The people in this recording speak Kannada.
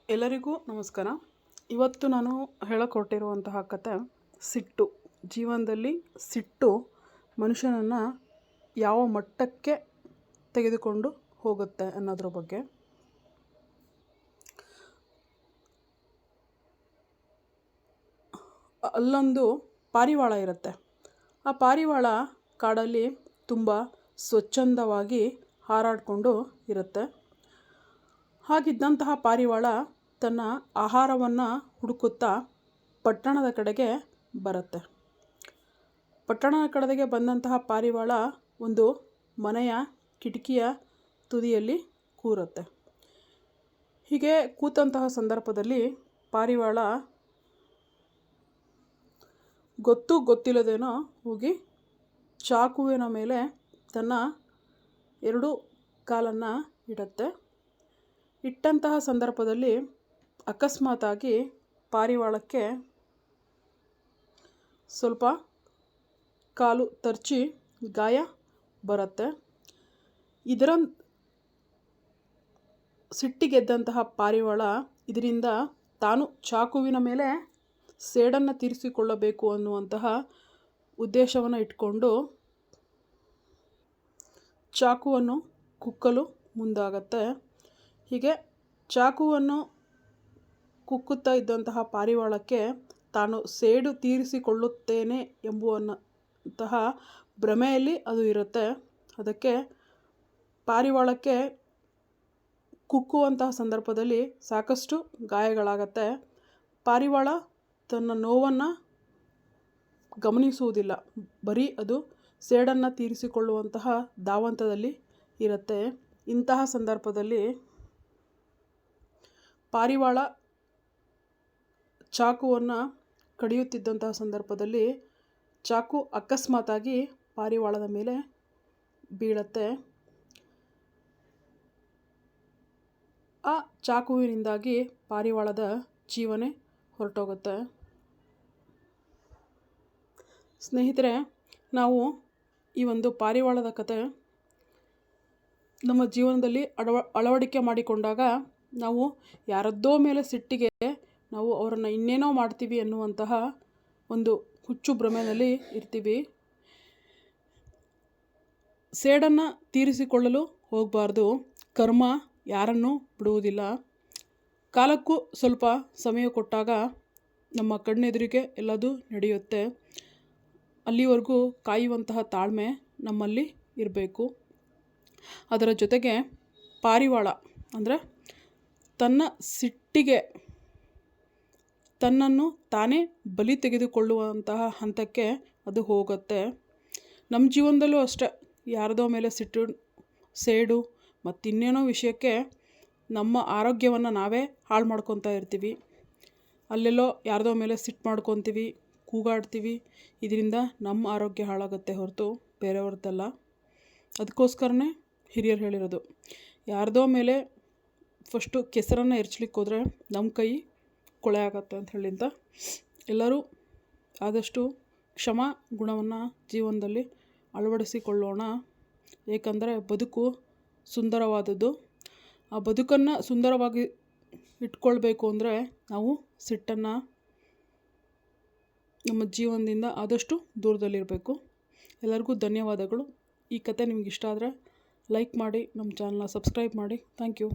ಎಲ್ಲರಿಗೂ ನಮಸ್ಕಾರ. ಇವತ್ತು ನಾನು ಹೇಳಕೊಟ್ಟಿರುವಂತಹ ಕತೆ ಸಿಟ್ಟು. ಜೀವನದಲ್ಲಿ ಸಿಟ್ಟು ಮನುಷ್ಯನನ್ನು ಯಾವ ಮಟ್ಟಕ್ಕೆ ತೆಗೆದುಕೊಂಡು ಹೋಗುತ್ತೆ ಅನ್ನೋದ್ರ ಬಗ್ಗೆ. ಅಲ್ಲೊಂದು ಪಾರಿವಾಳ ಇರುತ್ತೆ. ಆ ಪಾರಿವಾಳ ಕಾಡಲ್ಲಿ ತುಂಬ ಸ್ವಚ್ಛಂದವಾಗಿ ಹಾರಾಡಿಕೊಂಡು ಇರುತ್ತೆ. ಹಾಗಿದ್ದಂತಹ ಪಾರಿವಾಳ ತನ್ನ ಆಹಾರವನ್ನು ಹುಡುಕುತ್ತಾ ಪಟ್ಟಣದ ಕಡೆಗೆ ಬರುತ್ತೆ. ಪಟ್ಟಣದ ಕಡೆಗೆ ಬಂದಂತಹ ಪಾರಿವಾಳ ಒಂದು ಮನೆಯ ಕಿಟಕಿಯ ತುದಿಯಲ್ಲಿ ಕೂರುತ್ತೆ. ಹೀಗೆ ಕೂತಂತಹ ಸಂದರ್ಭದಲ್ಲಿ ಪಾರಿವಾಳ ಗೊತ್ತಿಲ್ಲದೇನೋ ಹೋಗಿ ಚಾಕುವಿನ ಮೇಲೆ ತನ್ನ 2 ಕಾಲನ್ನು ಇಡುತ್ತೆ. ಇಟ್ಟಂತಹ ಸಂದರ್ಭದಲ್ಲಿ ಅಕಸ್ಮಾತಾಗಿ ಪಾರಿವಾಳಕ್ಕೆ ಸ್ವಲ್ಪ ಕಾಲು ತರ್ಚಿ ಗಾಯ ಬರುತ್ತೆ. ಇದರ ಸಿಟ್ಟಿಗೆದ್ದಂತಹ ಪಾರಿವಾಳ ಇದರಿಂದ ತಾನು ಚಾಕುವಿನ ಮೇಲೆ ಸೇಡನ್ನು ತೀರಿಸಿಕೊಳ್ಳಬೇಕು ಅನ್ನುವಂತಹ ಉದ್ದೇಶವನ್ನು ಇಟ್ಕೊಂಡು ಚಾಕುವನ್ನು ಕುಕ್ಕಲು ಮುಂದಾಗತ್ತೆ. ಹೀಗೆ ಚಾಕುವನ್ನು ಕುಕ್ಕುತ್ತಾ ಇದ್ದಂತಹ ಪಾರಿವಾಳಕ್ಕೆ ತಾನು ಸೇಡು ತೀರಿಸಿಕೊಳ್ಳುತ್ತೇನೆ ಎಂಬುವಂತಹ ಭ್ರಮೆಯಲ್ಲಿ ಅದು ಇರುತ್ತೆ. ಅದಕ್ಕೆ ಪಾರಿವಾಳಕ್ಕೆ ಕುಕ್ಕುವಂತಹ ಸಂದರ್ಭದಲ್ಲಿ ಸಾಕಷ್ಟು ಗಾಯಗಳಾಗತ್ತೆ. ಪಾರಿವಾಳ ತನ್ನ ನೋವನ್ನು ಗಮನಿಸುವುದಿಲ್ಲ, ಬರೀ ಅದು ಸೇಡನ್ನು ತೀರಿಸಿಕೊಳ್ಳುವಂತಹ ಧಾವಂತದಲ್ಲಿ ಇರುತ್ತೆ. ಇಂತಹ ಸಂದರ್ಭದಲ್ಲಿ ಪಾರಿವಾಳ ಚಾಕುವನ್ನು ಕಡಿಯುತ್ತಿದ್ದಂತಹ ಸಂದರ್ಭದಲ್ಲಿ ಚಾಕು ಅಕಸ್ಮಾತಾಗಿ ಪಾರಿವಾಳದ ಮೇಲೆ ಬೀಳುತ್ತೆ. ಆ ಚಾಕುವಿನಿಂದಾಗಿ ಪಾರಿವಾಳದ ಜೀವನೇ ಹೊರಟೋಗುತ್ತೆ. ಸ್ನೇಹಿತರೆ, ನಾವು ಈ ಒಂದು ಪಾರಿವಾಳದ ಕತೆ ನಮ್ಮ ಜೀವನದಲ್ಲಿ ಅಳವಡಿಕೆ ಮಾಡಿಕೊಂಡಾಗ ನಾವು ಯಾರದ್ದೋ ಮೇಲೆ ಸಿಟ್ಟಿಗೆ ನಾವು ಅವರನ್ನು ಇನ್ನೇನೋ ಮಾಡ್ತೀವಿ ಅನ್ನುವಂತಹ ಒಂದು ಹುಚ್ಚು ಭ್ರಮೆಯಲ್ಲಿ ಇರ್ತೀವಿ. ಸೇಡನ್ನು ತೀರಿಸಿಕೊಳ್ಳಲು ಹೋಗಬಾರ್ದು. ಕರ್ಮ ಯಾರನ್ನೂ ಬಿಡುವುದಿಲ್ಲ. ಕಾಲಕ್ಕೂ ಸ್ವಲ್ಪ ಸಮಯ ಕೊಟ್ಟಾಗ ನಮ್ಮ ಕಣ್ಣೆದುರಿಗೆ ಎಲ್ಲದೂ ನಡೆಯುತ್ತೆ. ಅಲ್ಲಿವರೆಗೂ ಕಾಯುವಂತಹ ತಾಳ್ಮೆ ನಮ್ಮಲ್ಲಿ ಇರಬೇಕು. ಅದರ ಜೊತೆಗೆ ಪಾರಿವಾಳ ಅಂದರೆ ತನ್ನ ಸಿಟ್ಟಿಗೆ ತನ್ನನ್ನು ತಾನೇ ಬಲಿ ತೆಗೆದುಕೊಳ್ಳುವಂತಹ ಹಂತಕ್ಕೆ ಅದು ಹೋಗುತ್ತೆ. ನಮ್ಮ ಜೀವನದಲ್ಲೂ ಅಷ್ಟೇ, ಯಾರದೋ ಮೇಲೆ ಸಿಟ್ಟು, ಸೇಡು ಮತ್ತಿನ್ನೇನೋ ವಿಷಯಕ್ಕೆ ನಮ್ಮ ಆರೋಗ್ಯವನ್ನು ನಾವೇ ಹಾಳು ಮಾಡ್ಕೊತಾ ಇರ್ತೀವಿ. ಅಲ್ಲೆಲ್ಲೋ ಯಾರದೋ ಮೇಲೆ ಸಿಟ್ಟು ಮಾಡ್ಕೊತೀವಿ, ಕೂಗಾಡ್ತೀವಿ. ಇದರಿಂದ ನಮ್ಮ ಆರೋಗ್ಯ ಹಾಳಾಗುತ್ತೆ ಹೊರತು ಬೇರೆಯವ್ರದ್ದಲ್ಲ. ಅದಕ್ಕೋಸ್ಕರನೇ ಹಿರಿಯರು ಹೇಳಿರೋದು, ಯಾರದೋ ಮೇಲೆ ಫಸ್ಟು ಕೆಸರನ್ನು ಎರಚಲಿಕ್ಕೆ ಹೋದರೆ ನಮ್ಮ ಕೈ ಕೊಳೆ ಆಗತ್ತೆ ಅಂತ ಹೇಳಿದ್ದ. ಎಲ್ಲರೂ ಆದಷ್ಟು ಕ್ಷಮಾ ಗುಣವನ್ನು ಜೀವನದಲ್ಲಿ ಅಳವಡಿಸಿಕೊಳ್ಳೋಣ. ಏಕೆಂದರೆ ಬದುಕು ಸುಂದರವಾದದ್ದು. ಆ ಬದುಕನ್ನು ಸುಂದರವಾಗಿ ಇಟ್ಕೊಳ್ಬೇಕು ಅಂದರೆ ನಾವು ಸಿಟ್ಟನ್ನು ನಮ್ಮ ಜೀವನದಿಂದ ಆದಷ್ಟು ದೂರದಲ್ಲಿರಬೇಕು. ಎಲ್ಲರಿಗೂ ಧನ್ಯವಾದಗಳು. ಈ ಕತೆ ನಿಮ್ಗೆ ಇಷ್ಟ ಆದರೆ ಲೈಕ್ ಮಾಡಿ, ನಮ್ಮ ಚಾನಲ್ನ ಸಬ್ಸ್ಕ್ರೈಬ್ ಮಾಡಿ. Thank you.